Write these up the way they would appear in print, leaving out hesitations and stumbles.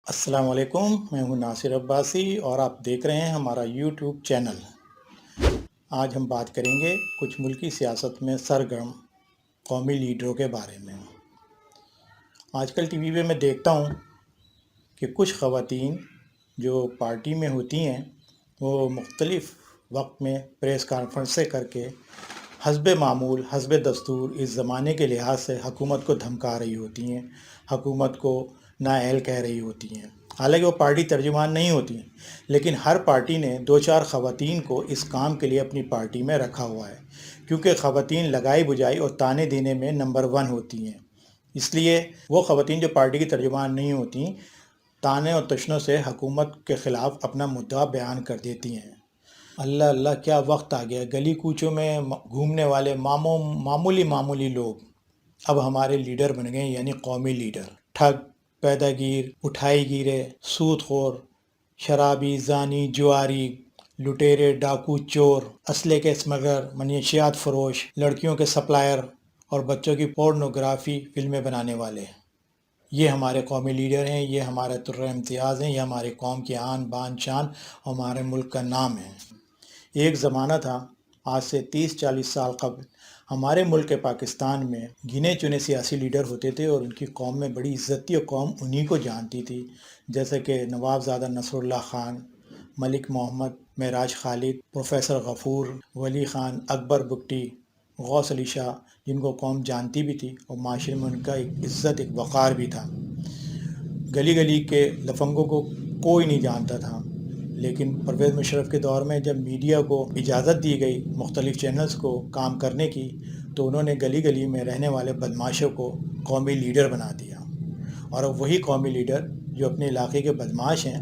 السلام علیکم، میں ہوں ناصر عباسی اور آپ دیکھ رہے ہیں ہمارا یوٹیوب چینل۔ آج ہم بات کریں گے کچھ ملکی سیاست میں سرگرم قومی لیڈروں کے بارے میں۔ آج کل ٹی وی پہ میں دیکھتا ہوں کہ کچھ خواتین جو پارٹی میں ہوتی ہیں وہ مختلف وقت میں پریس کانفرنسیں کر کے حسب معمول حسب دستور اس زمانے کے لحاظ سے حکومت کو دھمکا رہی ہوتی ہیں، حکومت کو نااہل کہہ رہی ہوتی ہیں۔ حالانکہ وہ پارٹی ترجمان نہیں ہوتی ہیں، لیکن ہر پارٹی نے دو چار خواتین کو اس کام کے لیے اپنی پارٹی میں رکھا ہوا ہے، کیونکہ خواتین لگائی بجائی اور تانے دینے میں نمبر 1 ہوتی ہیں۔ اس لیے وہ خواتین جو پارٹی کی ترجمان نہیں ہوتی، تانے اور تشنوں سے حکومت کے خلاف اپنا مدعا بیان کر دیتی ہیں۔ اللہ اللہ، کیا وقت آ گیا! گلی کوچوں میں گھومنے والے معمولی لوگ اب ہمارے لیڈر بن گئے، یعنی قومی لیڈر۔ ٹھگ، پیدہ گیر، اٹھائی گیرے، سود خور، شرابی، زانی، جواری، لٹیرے، ڈاکو، چور، اسلحے کے اسمگلر، منشیات فروش، لڑکیوں کے سپلائر اور بچوں کی پورنوگرافی فلمیں بنانے والے، یہ ہمارے قومی لیڈر ہیں، یہ ہمارے طرح امتیاز ہیں، یہ ہماری قوم کی آن بان شان اور ہمارے ملک کا نام ہے۔ ایک زمانہ تھا، آج سے 30-40 سال قبل، ہمارے ملک پاکستان میں گنے چنے سیاسی لیڈر ہوتے تھے اور ان کی قوم میں بڑی عزت تھی اور قوم انہی کو جانتی تھی، جیسے کہ نواب زادہ نصر اللہ خان، ملک محمد، معراج خالد، پروفیسر غفور، ولی خان، اکبر بگٹی، غوث علی شاہ، جن کو قوم جانتی بھی تھی اور معاشرے میں ان کا ایک عزت، ایک وقار بھی تھا۔ گلی گلی کے لفنگوں کو کوئی نہیں جانتا تھا، لیکن پرویز مشرف کے دور میں جب میڈیا کو اجازت دی گئی مختلف چینلز کو کام کرنے کی، تو انہوں نے گلی گلی میں رہنے والے بدماشوں کو قومی لیڈر بنا دیا، اور اب وہی قومی لیڈر جو اپنے علاقے کے بدماش ہیں،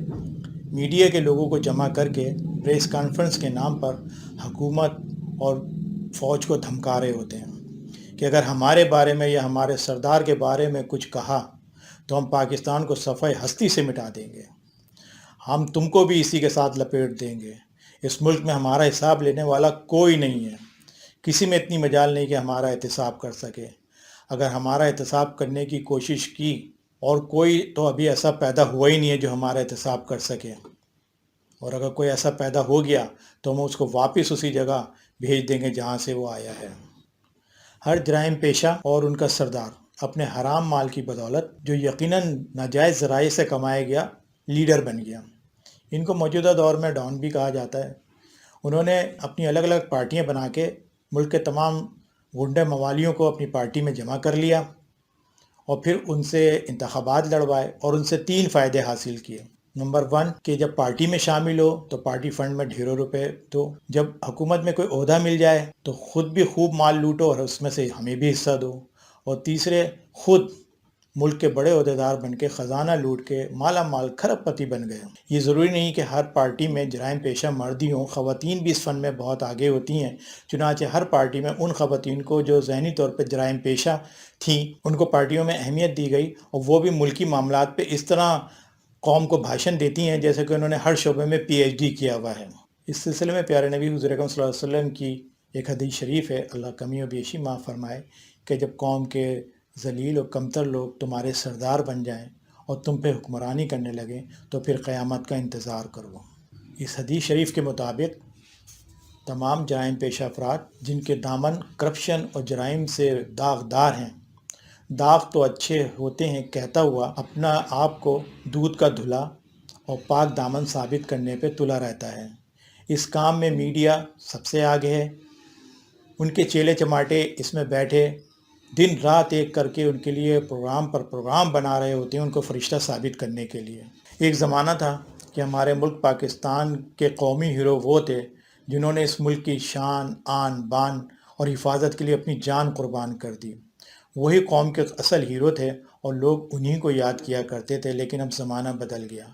میڈیا کے لوگوں کو جمع کر کے پریس کانفرنس کے نام پر حکومت اور فوج کو دھمکا رہے ہوتے ہیں کہ اگر ہمارے بارے میں یا ہمارے سردار کے بارے میں کچھ کہا تو ہم پاکستان کو صفحہ ہستی سے مٹا دیں گے، ہم تم کو بھی اسی کے ساتھ لپیٹ دیں گے، اس ملک میں ہمارا حساب لینے والا کوئی نہیں ہے، کسی میں اتنی مجال نہیں کہ ہمارا احتساب کر سکے، اگر ہمارا احتساب کرنے کی کوشش کی اور کوئی تو ابھی ایسا پیدا ہوا ہی نہیں ہے جو ہمارا احتساب کر سکے، اور اگر کوئی ایسا پیدا ہو گیا تو ہم اس کو واپس اسی جگہ بھیج دیں گے جہاں سے وہ آیا ہے۔ ہر جرائم پیشہ اور ان کا سردار اپنے حرام مال کی بدولت، جو یقیناً ناجائز ذرائع سے کمایا گیا، لیڈر بن گیا۔ ان کو موجودہ دور میں ڈان بھی کہا جاتا ہے۔ انہوں نے اپنی الگ الگ پارٹیاں بنا کے ملک کے تمام غنڈے موالیوں کو اپنی پارٹی میں جمع کر لیا اور پھر ان سے انتخابات لڑوائے اور ان سے 3 فائدے حاصل کیے۔ نمبر 1 کہ جب پارٹی میں شامل ہو تو پارٹی فنڈ میں ڈھیروں روپے دو، جب حکومت میں کوئی عہدہ مل جائے تو خود بھی خوب مال لوٹو اور اس میں سے ہمیں بھی حصہ دو، اور تیسرے خود ملک کے بڑے عہدیدار بن کے خزانہ لوٹ کے مالا مال کھرب پتی بن گئے۔ یہ ضروری نہیں کہ ہر پارٹی میں جرائم پیشہ مرد ہی ہوں، خواتین بھی اس فن میں بہت آگے ہوتی ہیں، چنانچہ ہر پارٹی میں ان خواتین کو جو ذہنی طور پہ جرائم پیشہ تھیں ان کو پارٹیوں میں اہمیت دی گئی، اور وہ بھی ملکی معاملات پہ اس طرح قوم کو بھاشن دیتی ہیں جیسے کہ انہوں نے ہر شعبے میں پی ایچ ڈی کیا ہوا ہے۔ اس سلسلے میں پیارے نبی حضور اکرم صلی اللہ علیہ وسلم کی ایک حدیث شریف ہے، اللہ کمی و بیشی معاف فرمائے، کہ جب قوم کے ذلیل اور کمتر لوگ تمہارے سردار بن جائیں اور تم پہ حکمرانی کرنے لگیں تو پھر قیامت کا انتظار کرو۔ اس حدیث شریف کے مطابق تمام جرائم پیشہ افراد جن کے دامن کرپشن اور جرائم سے داغدار ہیں، داغ تو اچھے ہوتے ہیں کہتا ہوا اپنا آپ کو دودھ کا دھلا اور پاک دامن ثابت کرنے پہ تلا رہتا ہے۔ اس کام میں میڈیا سب سے آگے ہے، ان کے چیلے چماٹے اس میں بیٹھے دن رات ایک کر کے ان کے لیے پروگرام پر پروگرام بنا رہے ہوتے ہیں ان کو فرشتہ ثابت کرنے کے لیے۔ ایک زمانہ تھا کہ ہمارے ملک پاکستان کے قومی ہیرو وہ تھے جنہوں نے اس ملک کی شان، آن بان اور حفاظت کے لیے اپنی جان قربان کر دی۔ وہی قوم کے اصل ہیرو تھے اور لوگ انہی کو یاد کیا کرتے تھے، لیکن اب زمانہ بدل گیا۔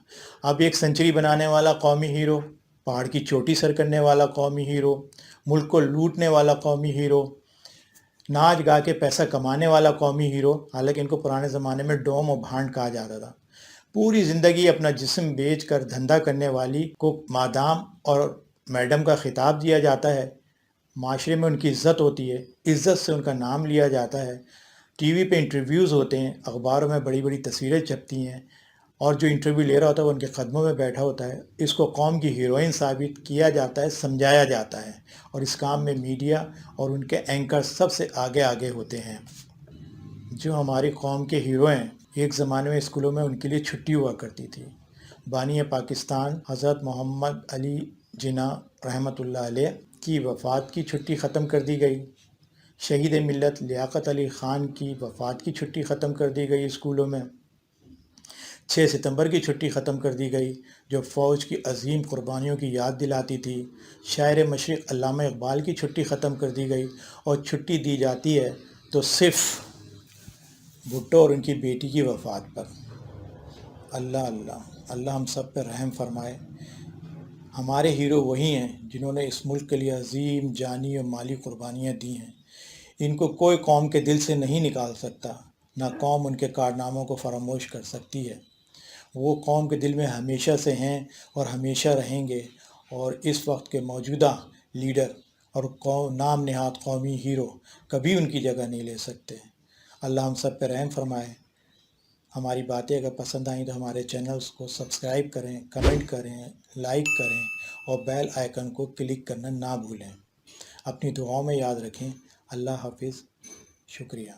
اب ایک سنچری بنانے والا قومی ہیرو، پہاڑ کی چوٹی سر کرنے والا قومی ہیرو، ملک کو لوٹنے والا قومی ہیرو، ناچ گا کے پیسہ کمانے والا قومی ہیرو، حالانکہ ان کو پرانے زمانے میں ڈوم اور بھانڈ کہا جاتا تھا، پوری زندگی اپنا جسم بیچ کر دھندا کرنے والی کو مادام اور میڈم کا خطاب دیا جاتا ہے، معاشرے میں ان کی عزت ہوتی ہے، عزت سے ان کا نام لیا جاتا ہے، ٹی وی پہ انٹرویوز ہوتے ہیں، اخباروں میں بڑی بڑی تصویریں چھپتی ہیں، اور جو انٹرویو لے رہا ہوتا ہے وہ ان کے قدموں میں بیٹھا ہوتا ہے. اس کو قوم کی ہیروئن ثابت کیا جاتا ہے، سمجھایا جاتا ہے، اور اس کام میں میڈیا اور ان کے اینکر سب سے آگے آگے ہوتے ہیں. جو ہماری قوم کے ہیرو ہیں، ایک زمانے میں اسکولوں میں ان کے لیے چھٹی ہوا کرتی تھی. بانی پاکستان حضرت محمد علی جناح رحمۃ اللہ علیہ کی وفات کی چھٹی ختم کر دی گئی. شہید ملت لیاقت علی خان کی وفات کی چھٹی ختم کر دی گئی اسکولوں میں. 6 ستمبر کی چھٹی ختم کر دی گئی جو فوج کی عظیم قربانیوں کی یاد دلاتی تھی. شاعر مشرق علامہ اقبال کی چھٹی ختم کر دی گئی، اور چھٹی دی جاتی ہے تو صرف بھٹو اور ان کی بیٹی کی وفات پر. اللہ اللہ اللہ ہم سب پہ رحم فرمائے. ہمارے ہیرو وہی ہیں جنہوں نے اس ملک کے لیے عظیم جانی اور مالی قربانیاں دی ہیں. ان کو کوئی قوم کے دل سے نہیں نکال سکتا، نہ قوم ان کے کارناموں کو فراموش کر سکتی ہے. وہ قوم کے دل میں ہمیشہ سے ہیں اور ہمیشہ رہیں گے، اور اس وقت کے موجودہ لیڈر اور نام نہاد قومی ہیرو کبھی ان کی جگہ نہیں لے سکتے. اللہ ہم سب پہ رحم فرمائے. ہماری باتیں اگر پسند آئیں تو ہمارے چینلز کو سبسکرائب کریں، کمنٹ کریں، لائک کریں، اور بیل آئیکن کو کلک کرنا نہ بھولیں. اپنی دعاؤں میں یاد رکھیں. اللہ حافظ. شکریہ.